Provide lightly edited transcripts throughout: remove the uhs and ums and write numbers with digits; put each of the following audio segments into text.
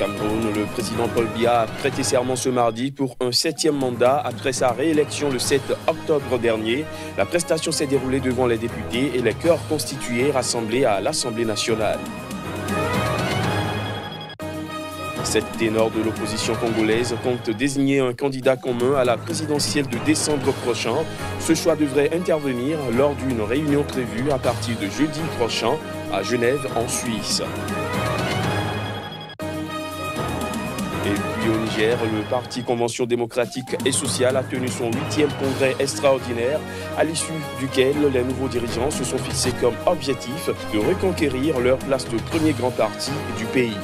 Cameroun, le président Paul Biya a prêté serment ce mardi pour un 7e mandat après sa réélection le 7 octobre dernier. La prestation s'est déroulée devant les députés et les chœurs constitués rassemblés à l'Assemblée nationale. 7 ténors de l'opposition congolaise comptent désigner un candidat commun à la présidentielle de décembre prochain. Ce choix devrait intervenir lors d'une réunion prévue à partir de jeudi prochain à Genève, en Suisse. Et puis au Niger, le parti Convention démocratique et sociale a tenu son 8e congrès extraordinaire, à l'issue duquel les nouveaux dirigeants se sont fixés comme objectif de reconquérir leur place de premier grand parti du pays.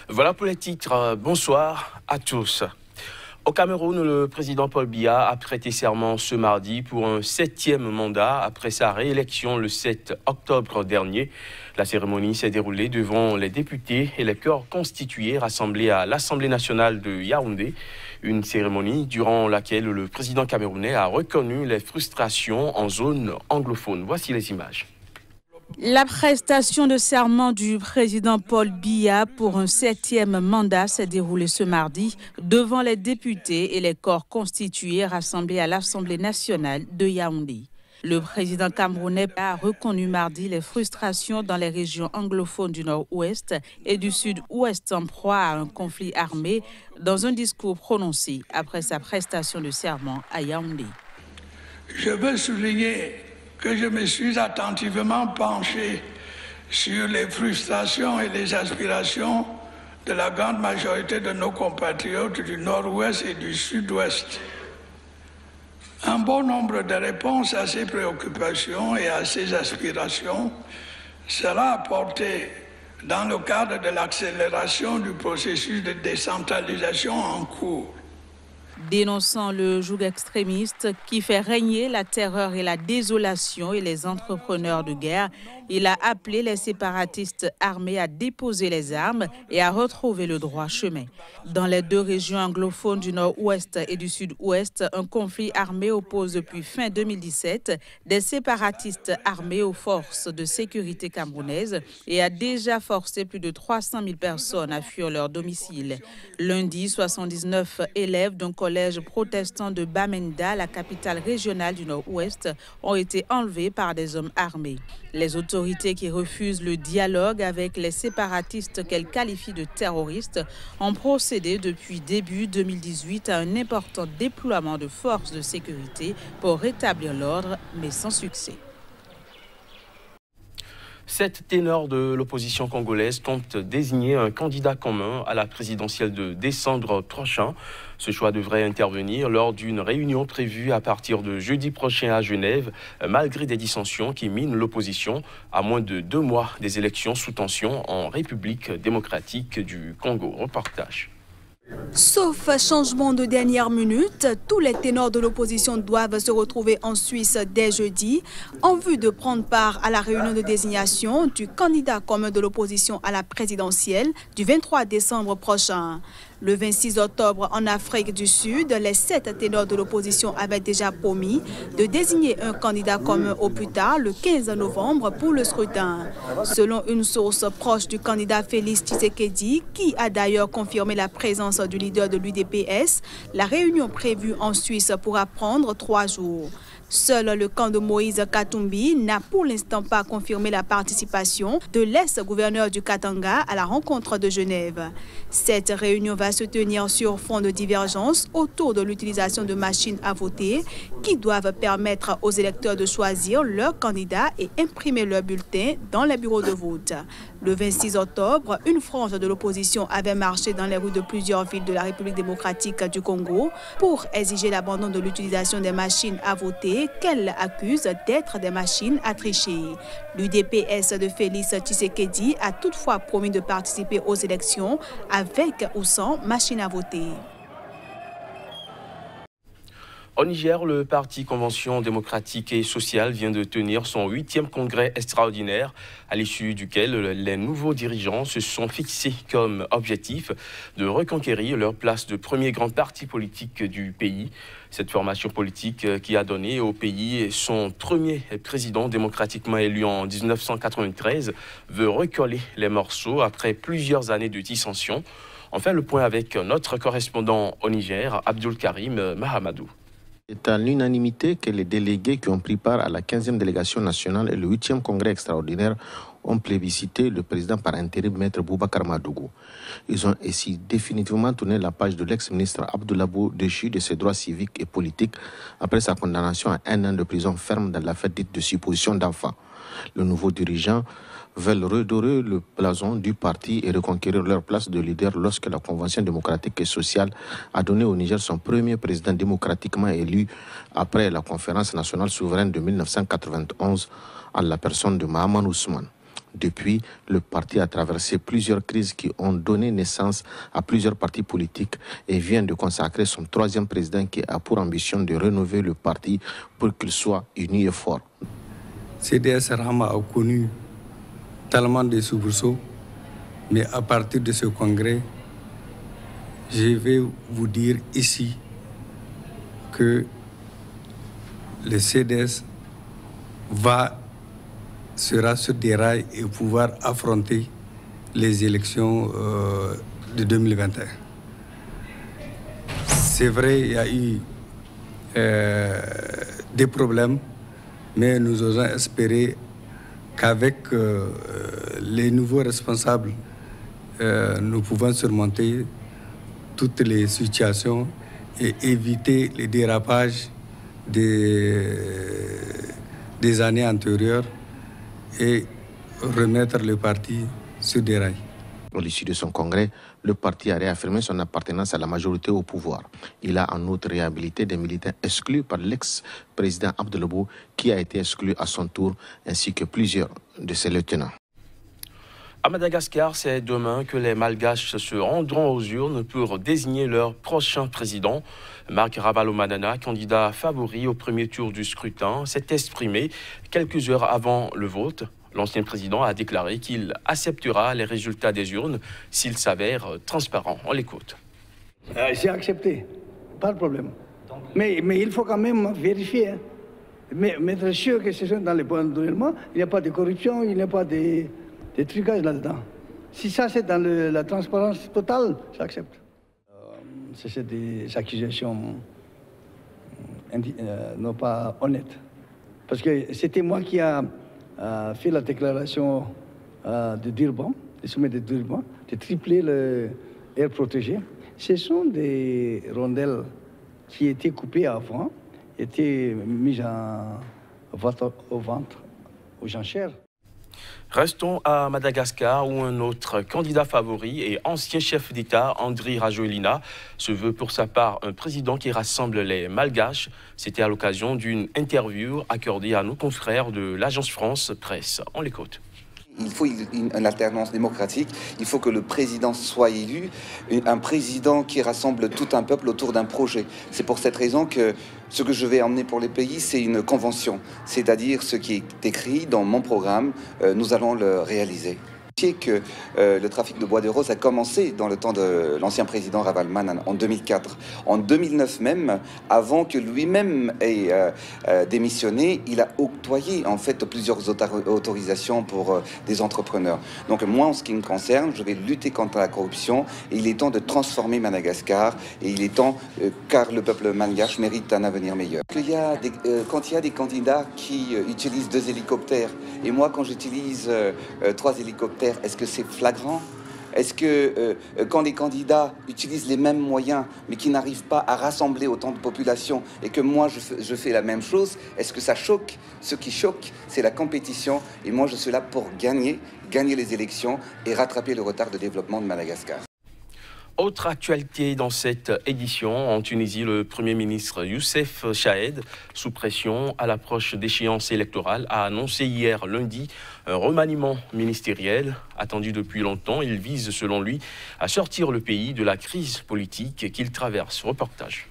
Voilà pour les titres. Bonsoir à tous. Au Cameroun, le président Paul Biya a prêté serment ce mardi pour un 7e mandat après sa réélection le 7 octobre dernier. La cérémonie s'est déroulée devant les députés et les chœurs constitués rassemblés à l'Assemblée nationale de Yaoundé. Une cérémonie durant laquelle le président camerounais a reconnu les frustrations en zone anglophone. Voici les images. La prestation de serment du président Paul Biya pour un 7e mandat s'est déroulée ce mardi devant les députés et les corps constitués rassemblés à l'Assemblée nationale de Yaoundé. Le président camerounais a reconnu mardi les frustrations dans les régions anglophones du nord-ouest et du sud-ouest en proie à un conflit armé dans un discours prononcé après sa prestation de serment à Yaoundé. Je veux souligner que je me suis attentivement penché sur les frustrations et les aspirations de la grande majorité de nos compatriotes du nord-ouest et du sud-ouest. Un bon nombre de réponses à ces préoccupations et à ces aspirations sera apporté dans le cadre de l'accélération du processus de décentralisation en cours. Dénonçant le joug extrémiste qui fait régner la terreur et la désolation et les entrepreneurs de guerre, il a appelé les séparatistes armés à déposer les armes et à retrouver le droit chemin. Dans les deux régions anglophones du nord-ouest et du sud-ouest, un conflit armé oppose depuis fin 2017 des séparatistes armés aux forces de sécurité camerounaises et a déjà forcé plus de 300 000 personnes à fuir leur domicile. Lundi, 79 élèves d'un collège protestant de Bamenda, la capitale régionale du nord-ouest, ont été enlevés par des hommes armés. Les autorités qui refusent le dialogue avec les séparatistes qu'elles qualifient de terroristes ont procédé depuis début 2018 à un important déploiement de forces de sécurité pour rétablir l'ordre, mais sans succès. 7 ténors de l'opposition congolaise comptent désigner un candidat commun à la présidentielle de décembre prochain. Ce choix devrait intervenir lors d'une réunion prévue à partir de jeudi prochain à Genève, malgré des dissensions qui minent l'opposition à moins de 2 mois des élections sous tension en République démocratique du Congo. Reportage. Sauf changement de dernière minute, tous les ténors de l'opposition doivent se retrouver en Suisse dès jeudi en vue de prendre part à la réunion de désignation du candidat commun de l'opposition à la présidentielle du 23 décembre prochain. Le 26 octobre, en Afrique du Sud, les 7 ténors de l'opposition avaient déjà promis de désigner un candidat commun au plus tard le 15 novembre pour le scrutin. Selon une source proche du candidat Félix Tshisekedi, qui a d'ailleurs confirmé la présence du leader de l'UDPS, la réunion prévue en Suisse pourra prendre 3 jours. Seul le camp de Moïse Katumbi n'a pour l'instant pas confirmé la participation de l'ex-gouverneur du Katanga à la rencontre de Genève. Cette réunion va se tenir sur fond de divergence autour de l'utilisation de machines à voter qui doivent permettre aux électeurs de choisir leur candidat et imprimer leur bulletin dans les bureaux de vote. Le 26 octobre, une frange de l'opposition avait marché dans les rues de plusieurs villes de la République démocratique du Congo pour exiger l'abandon de l'utilisation des machines à voter qu'elle accuse d'être des machines à tricher. L'UDPS de Félix Tshisekedi a toutefois promis de participer aux élections avec ou sans machine à voter. Au Niger, le parti Convention démocratique et sociale vient de tenir son 8e congrès extraordinaire, à l'issue duquel les nouveaux dirigeants se sont fixés comme objectif de reconquérir leur place de premier grand parti politique du pays. Cette formation politique qui a donné au pays son premier président démocratiquement élu en 1993 veut recoller les morceaux après plusieurs années de dissension. On fait le point avec notre correspondant au Niger, Abdul Karim Mahamadou. C'est à l'unanimité que les délégués qui ont pris part à la 15e délégation nationale et le 8e congrès extraordinaire ont plébiscité le président par intérim, Maître Boubacar Madougou. Ils ont ainsi définitivement tourné la page de l'ex-ministre Abdoulabou déchu de ses droits civiques et politiques après sa condamnation à 1 an de prison ferme dans l'affaire dite de supposition d'enfant. Le nouveau dirigeant veulent redorer le blason du parti et reconquérir leur place de leader lorsque la Convention démocratique et sociale a donné au Niger son premier président démocratiquement élu après la conférence nationale souveraine de 1991 à la personne de Mahaman Ousmane. Depuis, le parti a traversé plusieurs crises qui ont donné naissance à plusieurs partis politiques et vient de consacrer son 3e président qui a pour ambition de rénover le parti pour qu'il soit uni et fort. CDS Rama a connu tellement de soubresauts, mais à partir de ce congrès, je vais vous dire ici que le CDS sera sur des rails et pouvoir affronter les élections de 2021. C'est vrai, il y a eu des problèmes, mais nous osons espérer qu'avec les nouveaux responsables, nous pouvons surmonter toutes les situations et éviter les dérapages des années antérieures et remettre le parti sur des rails. À l'issue de son congrès, le parti a réaffirmé son appartenance à la majorité au pouvoir. Il a en outre réhabilité des militants exclus par l'ex-président Abdoulabou, qui a été exclu à son tour, ainsi que plusieurs de ses lieutenants. À Madagascar, c'est demain que les Malgaches se rendront aux urnes pour désigner leur prochain président. Marc Ravalomanana, candidat favori au premier tour du scrutin, s'est exprimé quelques heures avant le vote. L'ancien président a déclaré qu'il acceptera les résultats des urnes s'ils s'avèrent transparents. On l'écoute. J'ai accepté, pas de problème. Mais il faut quand même vérifier. Hein. Mais être sûr que ce sont dans les bons renouvellements, il n'y a pas de corruption, il n'y a pas de trucages là-dedans. Si ça c'est dans la transparence totale, j'accepte. C'est des accusations non pas honnêtes. Parce que c'était moi qui a fait la déclaration de Durban, le sommet de Durban, de tripler l'air protégé. Ce sont des rondelles qui étaient coupées avant, étaient mises au ventre aux enchères. Restons à Madagascar où un autre candidat favori et ancien chef d'État, Andry Rajoelina, se veut pour sa part un président qui rassemble les Malgaches. C'était à l'occasion d'une interview accordée à nos confrères de l'Agence France Presse. On l'écoute. Il faut une alternance démocratique, il faut que le président soit élu, un président qui rassemble tout un peuple autour d'un projet. C'est pour cette raison que ce que je vais emmener pour les pays, c'est une convention, c'est-à-dire ce qui est écrit dans mon programme, nous allons le réaliser. Que le trafic de bois de rose a commencé dans le temps de l'ancien président Ravalomanana en 2004. En 2009 même, avant que lui-même ait démissionné, il a octroyé en fait plusieurs autorisations pour des entrepreneurs. Donc moi, en ce qui me concerne, je vais lutter contre la corruption et il est temps de transformer Madagascar et il est temps, car le peuple malgache mérite un avenir meilleur. Quand il y a des candidats qui utilisent 2 hélicoptères et moi quand j'utilise 3 hélicoptères, est-ce que c'est flagrant? Est-ce que quand les candidats utilisent les mêmes moyens mais qui n'arrivent pas à rassembler autant de population et que moi je fais la même chose, est-ce que ça choque? Ce qui choque, c'est la compétition et moi je suis là pour gagner les élections et rattraper le retard de développement de Madagascar. Autre actualité dans cette édition, en Tunisie, le Premier ministre Youssef Chahed, sous pression à l'approche d'échéances électorales, a annoncé hier lundi un remaniement ministériel attendu depuis longtemps. Il vise, selon lui, à sortir le pays de la crise politique qu'il traverse. Reportage.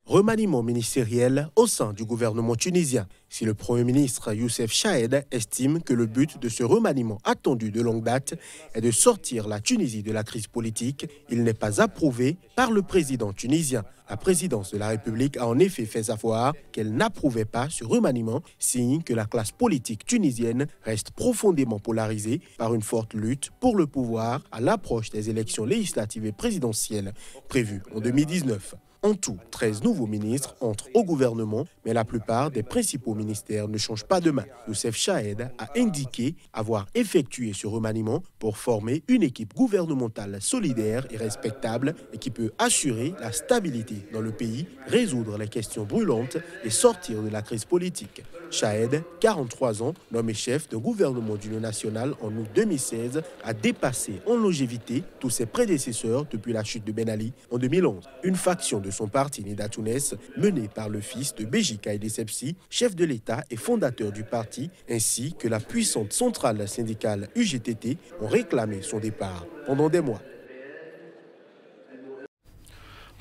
Remaniement ministériel au sein du gouvernement tunisien. Si le Premier ministre Youssef Chahed estime que le but de ce remaniement attendu de longue date est de sortir la Tunisie de la crise politique, il n'est pas approuvé par le président tunisien. La présidence de la République a en effet fait savoir qu'elle n'approuvait pas ce remaniement, signe que la classe politique tunisienne reste profondément polarisée par une forte lutte pour le pouvoir à l'approche des élections législatives et présidentielles prévues en 2019. En tout, 13 nouveaux ministres entrent au gouvernement, mais la plupart des principaux ministères ne changent pas de main. Youssef Chahed a indiqué avoir effectué ce remaniement pour former une équipe gouvernementale solidaire et respectable et qui peut assurer la stabilité dans le pays, résoudre les questions brûlantes et sortir de la crise politique. Chahed, 43 ans, nommé chef d'un gouvernement d'union nationale en août 2016, a dépassé en longévité tous ses prédécesseurs depuis la chute de Ben Ali en 2011. Une faction de son parti Nida Tounes, menée par le fils de Béji Caïd Essebsi, chef de l'État et fondateur du parti, ainsi que la puissante centrale syndicale UGTT, ont réclamé son départ pendant des mois.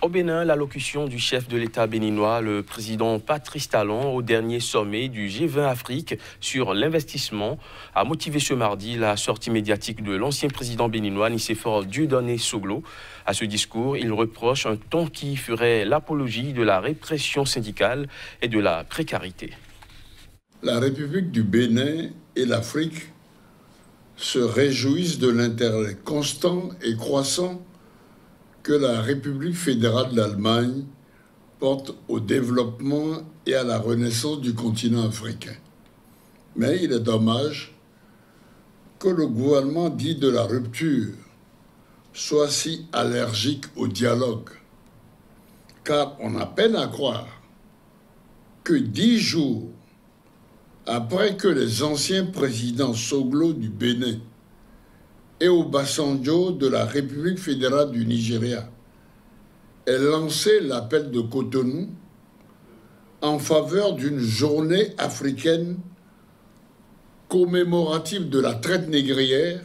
Au Bénin, l'allocution du chef de l'État béninois, le président Patrice Talon, au dernier sommet du G20 Afrique sur l'investissement, a motivé ce mardi la sortie médiatique de l'ancien président béninois Nicéphore Dieudonné Soglo. À ce discours, il reproche un ton qui ferait l'apologie de la répression syndicale et de la précarité. La République du Bénin et l'Afrique se réjouissent de l'intérêt constant et croissant que la République fédérale d'Allemagne porte au développement et à la renaissance du continent africain. Mais il est dommage que le gouvernement dit de la rupture soit si allergique au dialogue, car on a peine à croire que 10 jours après que les anciens présidents Soglo du Bénin et Obasanjo de la République fédérale du Nigeria ait lancé l'appel de Cotonou en faveur d'une journée africaine commémorative de la traite négrière,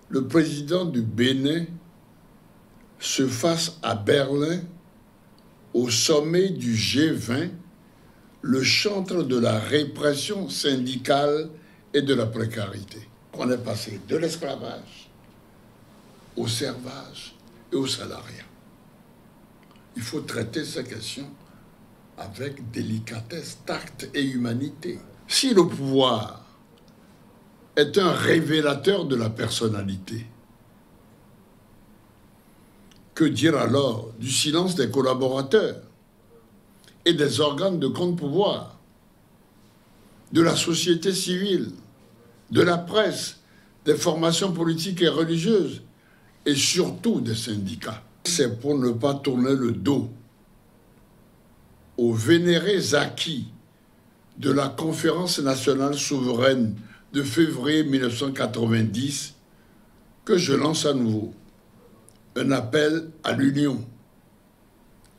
le président du Bénin se fasse à Berlin, au sommet du G20, le chantre de la répression syndicale et de la précarité. On est passé de l'esclavage au servage et au salariat. Il faut traiter ces questions avec délicatesse, tact et humanité. Si le pouvoir est un révélateur de la personnalité, que dire alors du silence des collaborateurs et des organes de contre-pouvoir, de la société civile, de la presse, des formations politiques et religieuses, et surtout des syndicats? C'est pour ne pas tourner le dos aux vénérés acquis de la Conférence nationale souveraine de février 1990 que je lance à nouveau un appel à l'union,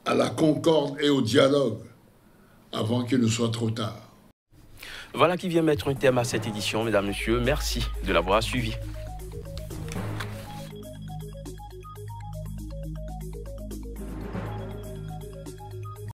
à la concorde et au dialogue, avant qu'il ne soit trop tard. Voilà qui vient mettre un terme à cette édition, mesdames, messieurs. Merci de l'avoir suivi.